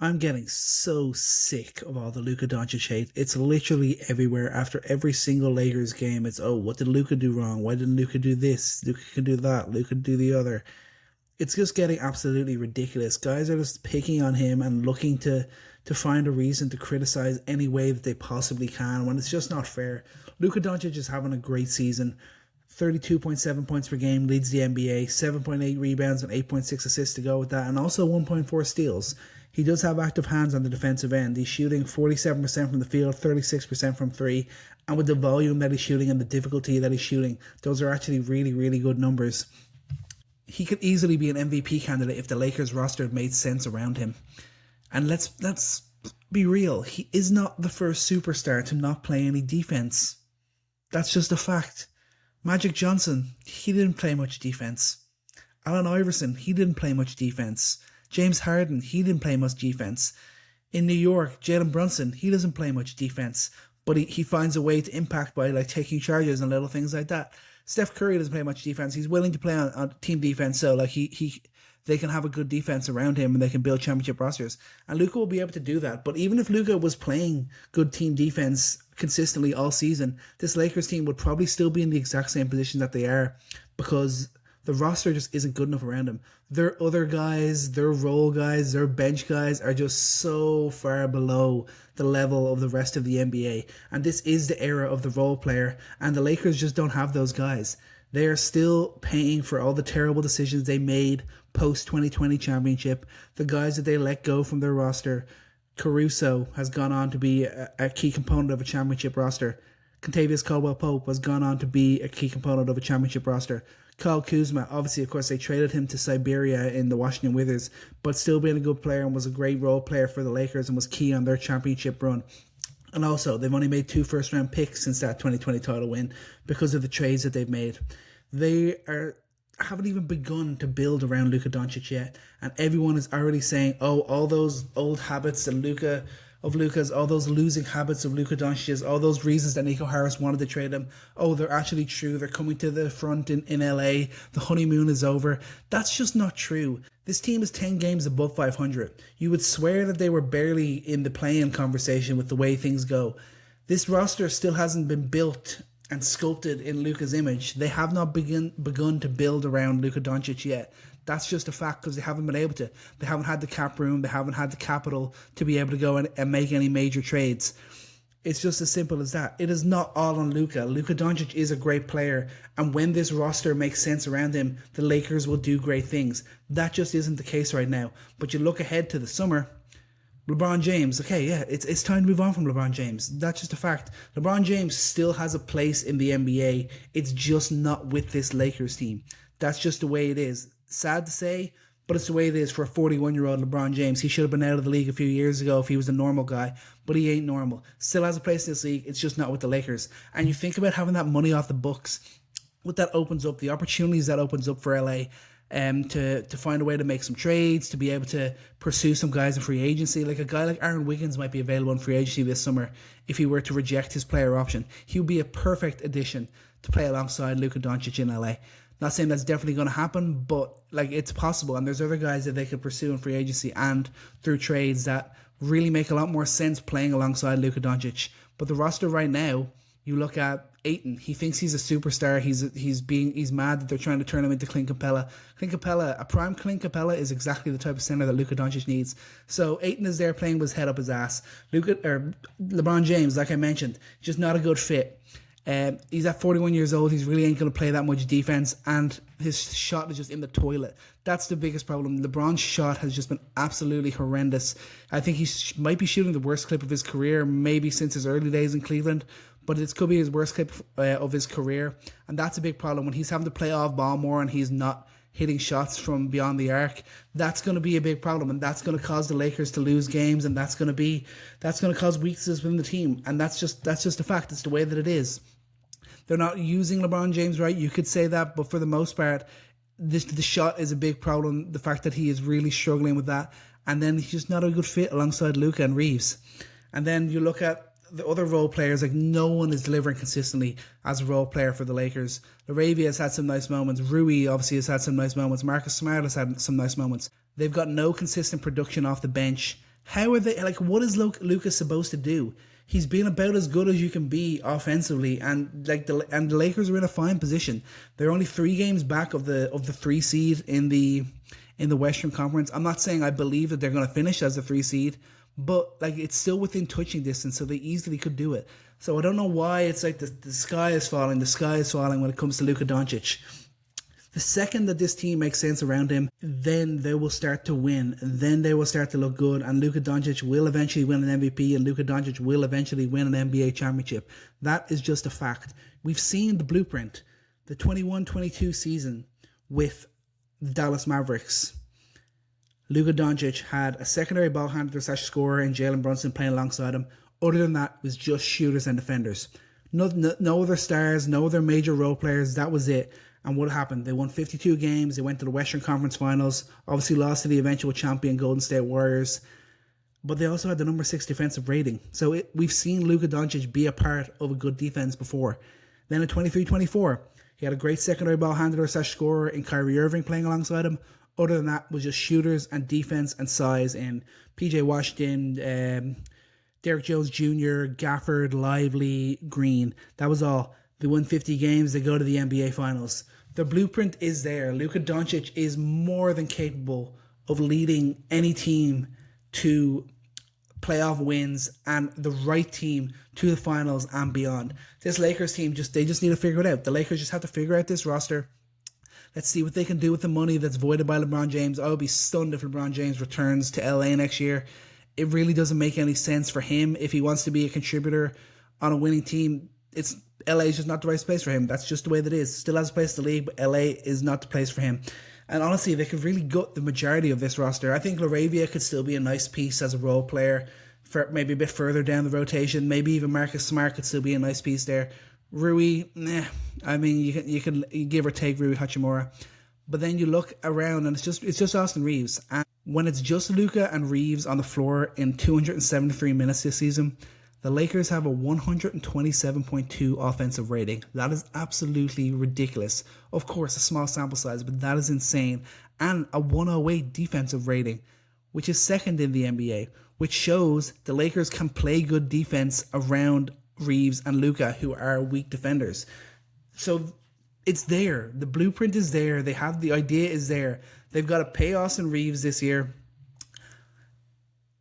I'm getting so sick of all the Luka Doncic hate. It's literally everywhere. After every single Lakers game, it's, oh, what did Luka do wrong? Why didn't Luka do this? Luka can do that. Luka can do the other. It's just getting absolutely ridiculous. Guys are just picking on him and looking to find a reason to criticize any way that they possibly can when it's just not fair. Luka Doncic is having a great season. 32.7 points per game, leads the NBA, 7.8 rebounds and 8.6 assists to go with that, and also 1.4 steals. He does have active hands on the defensive end. He's shooting 47% from the field, 36% from three, and with the volume that he's shooting and the difficulty that he's shooting, those are actually really, really good numbers. He could easily be an MVP candidate if the Lakers roster had made sense around him. And let's be real, he is not the first superstar to not play any defense. That's just a fact. Magic Johnson, he didn't play much defense. Allen Iverson, he didn't play much defense. James Harden, he didn't play much defense. In New York, Jalen Brunson, he doesn't play much defense, but he finds a way to impact by like taking charges and little things like that. Steph Curry doesn't play much defense. He's willing to play on team defense, so like they can have a good defense around him and they can build championship rosters. And Luka will be able to do that. But even if Luka was playing good team defense consistently all season, this Lakers team would probably still be in the exact same position that they are because the roster just isn't good enough around him. Their other guys, their role guys, their bench guys are just so far below the level of the rest of the NBA. And this is the era of the role player, and the Lakers just don't have those guys. They are still paying for all the terrible decisions they made post-2020 championship. The guys that they let go from their roster. Caruso has gone on to be a key component of a championship roster. Kentavious Caldwell-Pope has gone on to be a key component of a championship roster. Kyle Kuzma, obviously, of course, they traded him to Siberia in the Washington Wizards, but still being a good player and was a great role player for the Lakers and was key on their championship run. And also, they've only made 2 first-round picks since that 2020 title win because of the trades that they've made. They haven't even begun to build around Luka Doncic yet, and everyone is already saying, oh, all those old habits and Luka's, all those losing habits of Luka Doncic's, all those reasons that Nico Harris wanted to trade him, oh, they're actually true. They're coming to the front in LA. The honeymoon is over. That's just not true. This team is 10 games above 500. You would swear that they were barely in the play-in conversation with the way things go. This roster still hasn't been built and sculpted in Luka's image. They have not begun to build around Luka Doncic yet. That's just a fact because they haven't been able to. They haven't had the cap room. They haven't had the capital to be able to go and make any major trades. It's just as simple as that. It is not all on Luka. Luka Doncic is a great player, and when this roster makes sense around him, the Lakers will do great things. That just isn't the case right now. But you look ahead to the summer, LeBron James, okay, yeah, it's time to move on from LeBron James. That's just a fact. LeBron James still has a place in the NBA. It's just not with this Lakers team. That's just the way it is. Sad to say, but it's the way it is for a 41-year-old LeBron James. He should have been out of the league a few years ago if he was a normal guy, but he ain't normal. Still has a place in this league. It's just not with the Lakers. And you think about having that money off the books, what that opens up, the opportunities that opens up for LA. To find a way to make some trades, to be able to pursue some guys in free agency. Like a guy like Aaron Wiggins might be available in free agency this summer if he were to reject his player option. He would be a perfect addition to play alongside Luka Doncic in LA. Not saying that's definitely going to happen, but like it's possible. And there's other guys that they could pursue in free agency and through trades that really make a lot more sense playing alongside Luka Doncic. But the roster right now, you look at Ayton. He thinks he's a superstar. He's mad that they're trying to turn him into Clint Capella. A prime Clint Capella is exactly the type of center that Luka Doncic needs. So Ayton is there playing with his head up his ass. LeBron James, like I mentioned, just not a good fit. He's at 41 years old. He really ain't going to play that much defense, and his shot is just in the toilet. That's the biggest problem. LeBron's shot has just been absolutely horrendous. I think he might be shooting the worst clip of his career, maybe since his early days in Cleveland, but it could be his worst clip of his career, and that's a big problem. When he's having to play off ball more and he's not hitting shots from beyond the arc, that's going to be a big problem, and that's going to cause the Lakers to lose games, and that's going to cause weaknesses within the team, and that's just a fact. It's the way that it is. They're not using LeBron James right. You could say that, but for the most part, the shot is a big problem. The fact that he is really struggling with that, and then he's just not a good fit alongside Luka and Reeves. And then you look at the other role players, like no one is delivering consistently as a role player for the Lakers. Laravia has had some nice moments. Rui obviously has had some nice moments. Marcus Smart has had some nice moments. They've got no consistent production off the bench. How are they like? What is Luka supposed to do? He's been about as good as you can be offensively, and the Lakers are in a fine position. They're only 3 games back of the 3 seed in the Western Conference. I'm not saying I believe that they're going to finish as a 3 seed, but like it's still within touching distance, so they easily could do it. So I don't know why it's like the sky is falling. The sky is falling when it comes to Luka Doncic. The second that this team makes sense around him, then they will start to win. Then they will start to look good, and Luka Doncic will eventually win an MVP, and Luka Doncic will eventually win an NBA championship. That is just a fact. We've seen the blueprint, the 21-22 season with the Dallas Mavericks. Luka Doncic had a secondary ball handler / scorer in Jalen Brunson playing alongside him. Other than that, it was just shooters and defenders. No other stars, no other major role players. That was it. And what happened? They won 52 games. They went to the Western Conference Finals. Obviously lost to the eventual champion Golden State Warriors. But they also had the number 6 defensive rating. So we've seen Luka Doncic be a part of a good defense before. Then in 23-24, he had a great secondary ball handler / scorer in Kyrie Irving playing alongside him. Other than that, was just shooters and defense and size in PJ Washington, Derrick Jones Jr., Gafford, Lively, Green. That was all. They won 50 games. They go to the NBA Finals. The blueprint is there. Luka Doncic is more than capable of leading any team to playoff wins and the right team to the finals and beyond. This Lakers team, they just need to figure it out. The Lakers just have to figure out this roster. Let's see what they can do with the money that's voided by LeBron James. I would be stunned if LeBron James returns to LA next year. It really doesn't make any sense for him if he wants to be a contributor on a winning team. LA is just not the right place for him. That's just the way that it is. Still has a place in the league, but LA is not the place for him. And honestly, they could really gut the majority of this roster. I think LaRavia could still be a nice piece as a role player for maybe a bit further down the rotation. Maybe even Marcus Smart could still be a nice piece there. Rui, I mean, you can give or take Rui Hachimura. But then you look around and it's just Austin Reeves. And when it's just Luka and Reeves on the floor in 273 minutes this season, the Lakers have a 127.2 offensive rating. That is absolutely ridiculous. Of course, a small sample size, but that is insane. And a 108 defensive rating, which is second in the NBA, which shows the Lakers can play good defense around Reeves and Luka, who are weak defenders. So it's there. The blueprint is there. They have the idea is there. They've got to pay Austin Reeves this year,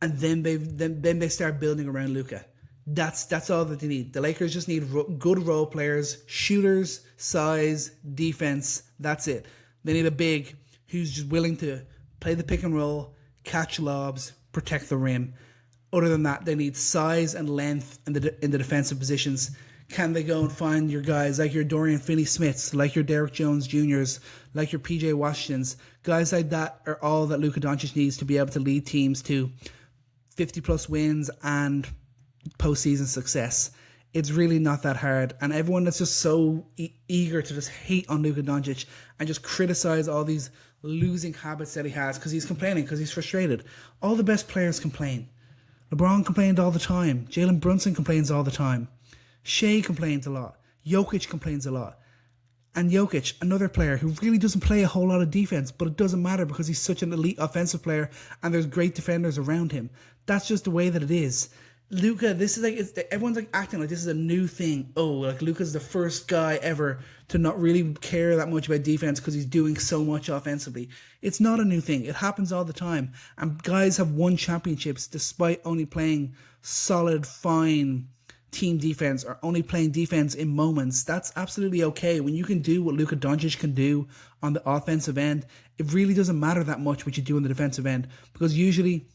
and then they start building around Luka. That's all that they need. The Lakers just need good role players, shooters, size, defense. That's it. They need a big who's just willing to play the pick and roll, catch lobs, protect the rim. Other than that, they need size and length in the defensive positions. Can they go and find your guys like your Dorian Finney-Smiths, like your Derrick Jones Jr.'s, like your PJ Washingtons? Guys like that are all that Luka Doncic needs to be able to lead teams to 50-plus wins and postseason success. It's really not that hard, and everyone that's just so eager to just hate on Luka Doncic and just criticize all these losing habits that he has because he's complaining, because he's frustrated. All the best players complain. LeBron complained all the time. Jalen Brunson complains all the time. Shea complains a lot. Jokic complains a lot. And Jokic, another player who really doesn't play a whole lot of defense, but it doesn't matter because he's such an elite offensive player and there's great defenders around him. That's just the way that it is. Luka, this is like, everyone's like acting like this is a new thing. Oh, like Luka's the first guy ever to not really care that much about defense because he's doing so much offensively. It's not a new thing. It happens all the time. And guys have won championships despite only playing solid, fine team defense or only playing defense in moments. That's absolutely okay. When you can do what Luka Doncic can do on the offensive end, it really doesn't matter that much what you do on the defensive end, because usually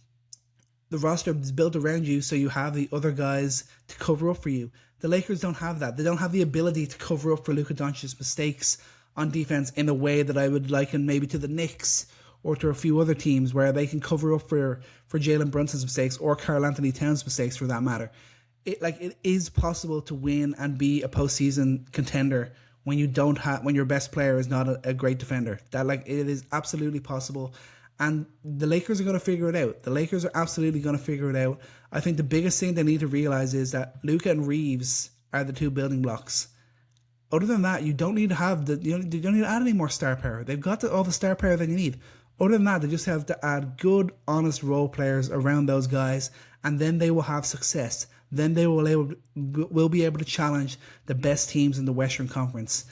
the roster is built around you so you have the other guys to cover up for you. The Lakers don't have that. They don't have the ability to cover up for Luka Doncic's mistakes on defense in a way that I would liken maybe to the Knicks or to a few other teams where they can cover up for Jalen Brunson's mistakes or Karl Anthony Towns' mistakes for that matter. It is possible to win and be a postseason contender when when your best player is not a great defender. It is absolutely possible. And the Lakers are going to figure it out. The Lakers are absolutely going to figure it out. I think the biggest thing they need to realize is that Luka and Reeves are the two building blocks. Other than that, you don't need to have you don't need to add any more star power. They've got all the star power that you need. Other than that, they just have to add good, honest role players around those guys, and then they will have success. Then they will be able to challenge the best teams in the Western Conference.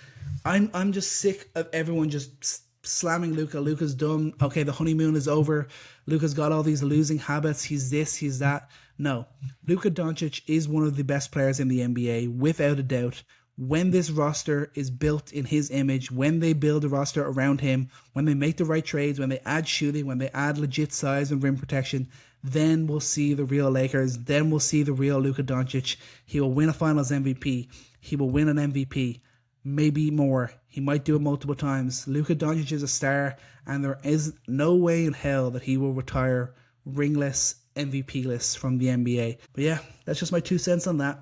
I'm just sick of everyone just slamming Luka. Luka's done. Okay, the honeymoon is over. Luka's got all these losing habits. He's this, he's that. No, Luka Doncic is one of the best players in the NBA, without a doubt. When this roster is built in his image, when they build a roster around him, when they make the right trades, when they add shooting, when they add legit size and rim protection, then we'll see the real Lakers. Then we'll see the real Luka Doncic. He will win a Finals MVP. He will win an MVP. Maybe more. He might do it multiple times. Luka Doncic is a star, and there is no way in hell that he will retire ringless, MVP-less from the NBA. But yeah, that's just my 2 cents on that.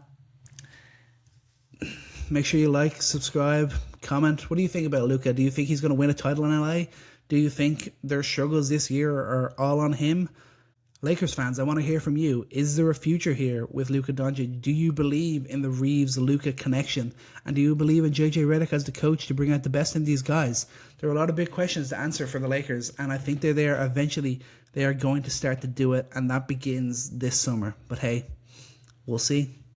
Make sure you like, subscribe, comment. What do you think about Luka? Do you think he's going to win a title in LA? Do you think their struggles this year are all on him? Lakers fans, I want to hear from you. Is there a future here with Luka Doncic? Do you believe in the Reeves-Luka connection? And do you believe in JJ Redick as the coach to bring out the best in these guys? There are a lot of big questions to answer for the Lakers, and I think they're there eventually. They are going to start to do it, and that begins this summer. But hey, we'll see.